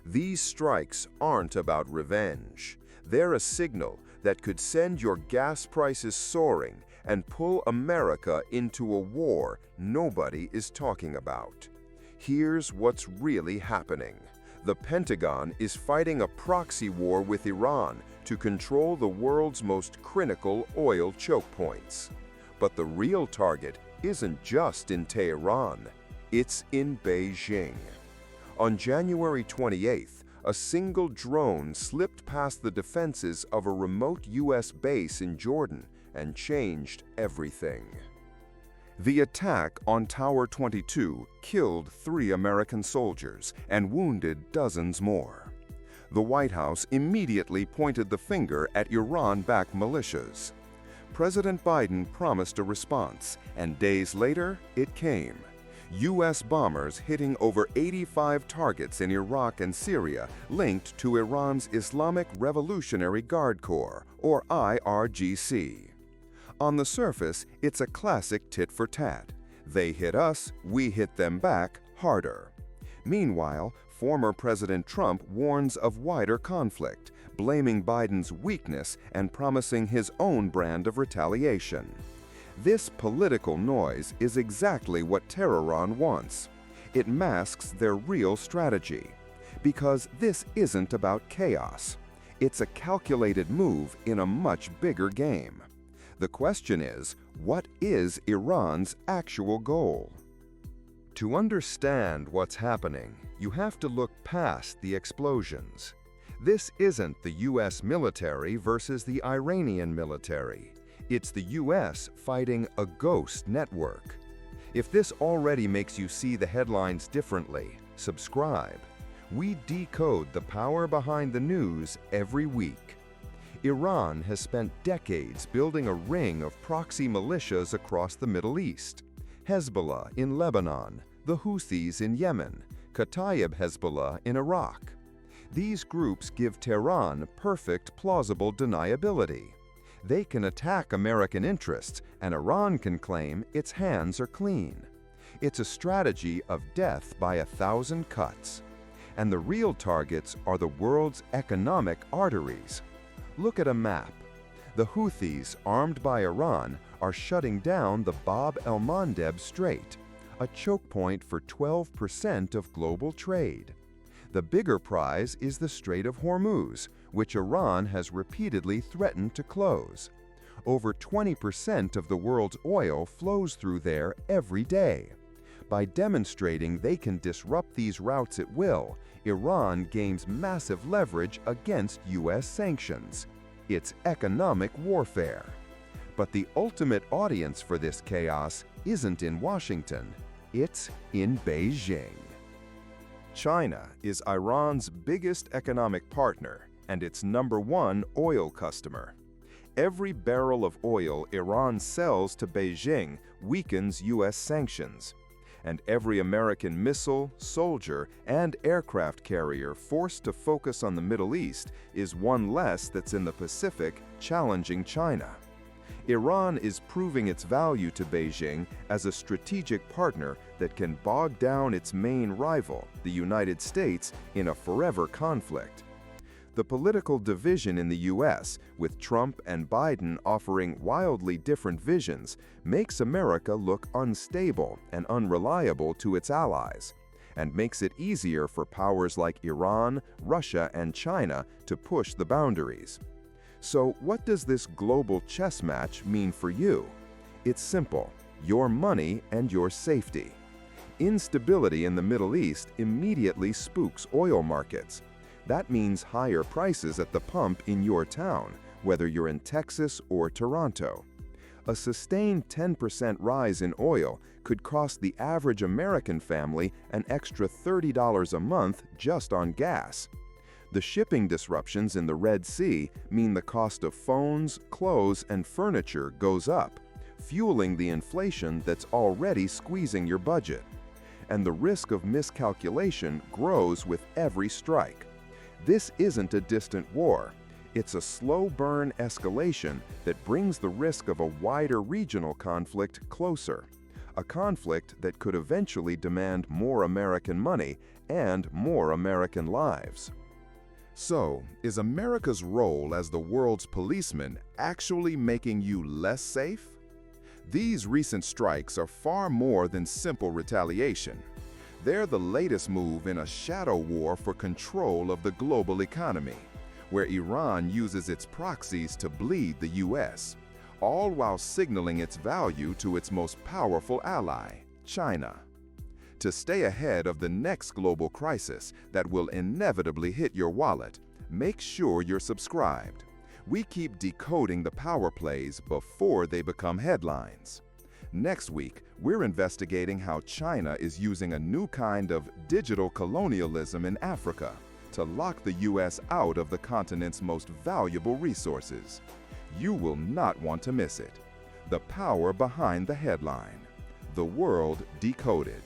These strikes aren't about revenge. They're a signal that could send your gas prices soaring and pull America into a war nobody is talking about. Here's what's really happening. The Pentagon is fighting a proxy war with Iran to control the world's most critical oil choke points. But the real target isn't just in Tehran, it's in Beijing. On January 28th, a single drone slipped past the defenses of a remote US base in Jordan and changed everything. The attack on Tower 22 killed 3 American soldiers and wounded dozens more. The White House immediately pointed the finger at Iran-backed militias. President Biden promised a response, and days later, it came. U.S. bombers hitting over 85 targets in Iraq and Syria linked to Iran's Islamic Revolutionary Guard Corps, or IRGC. On the surface, it's a classic tit-for-tat. They hit us, we hit them back harder. Meanwhile, former President Trump warns of wider conflict, blaming Biden's weakness and promising his own brand of retaliation. This political noise is exactly what Tehran wants. It masks their real strategy. Because this isn't about chaos. It's a calculated move in a much bigger game. The question is, what is Iran's actual goal? To understand what's happening, you have to look past the explosions. This isn't the US military versus the Iranian military. It's the US fighting a ghost network. If this already makes you see the headlines differently, subscribe. We decode the power behind the news every week. Iran has spent decades building a ring of proxy militias across the Middle East. Hezbollah in Lebanon, the Houthis in Yemen, Kataib Hezbollah in Iraq. These groups give Tehran perfect plausible deniability. They can attack American interests, and Iran can claim its hands are clean. It's a strategy of death by 1,000 cuts. And the real targets are the world's economic arteries. Look at a map. The Houthis, armed by Iran, are shutting down the Bab el-Mandeb Strait, a choke point for 12% of global trade. The bigger prize is the Strait of Hormuz, which Iran has repeatedly threatened to close. Over 20% of the world's oil flows through there every day. By demonstrating they can disrupt these routes at will, Iran gains massive leverage against US sanctions. It's economic warfare. But the ultimate audience for this chaos isn't in Washington, it's in Beijing. China is Iran's biggest economic partner and its #1 oil customer. Every barrel of oil Iran sells to Beijing weakens US sanctions. And every American missile, soldier, and aircraft carrier forced to focus on the Middle East is one less that's in the Pacific challenging China. Iran is proving its value to Beijing as a strategic partner that can bog down its main rival, the United States, in a forever conflict. The political division in the US, with Trump and Biden offering wildly different visions, makes America look unstable and unreliable to its allies, and makes it easier for powers like Iran, Russia, and China to push the boundaries. So what does this global chess match mean for you? It's simple: your money and your safety. Instability in the Middle East immediately spooks oil markets. That means higher prices at the pump in your town, whether you're in Texas or Toronto. A sustained 10% rise in oil could cost the average American family an extra $30 a month just on gas. The shipping disruptions in the Red Sea mean the cost of phones, clothes, and furniture goes up, fueling the inflation that's already squeezing your budget. And the risk of miscalculation grows with every strike. This isn't a distant war. It's a slow-burn escalation that brings the risk of a wider regional conflict closer. a conflict that could eventually demand more American money and more American lives. So, is America's role as the world's policeman actually making you less safe? These recent strikes are far more than simple retaliation. They're the latest move in a shadow war for control of the global economy, where Iran uses its proxies to bleed the US, all while signaling its value to its most powerful ally, China. To stay ahead of the next global crisis that will inevitably hit your wallet, make sure you're subscribed. We keep decoding the power plays before they become headlines. Next week, we're investigating how China is using a new kind of digital colonialism in Africa to lock the US out of the continent's most valuable resources. You will not want to miss it. The power behind the headline. The World Decoded.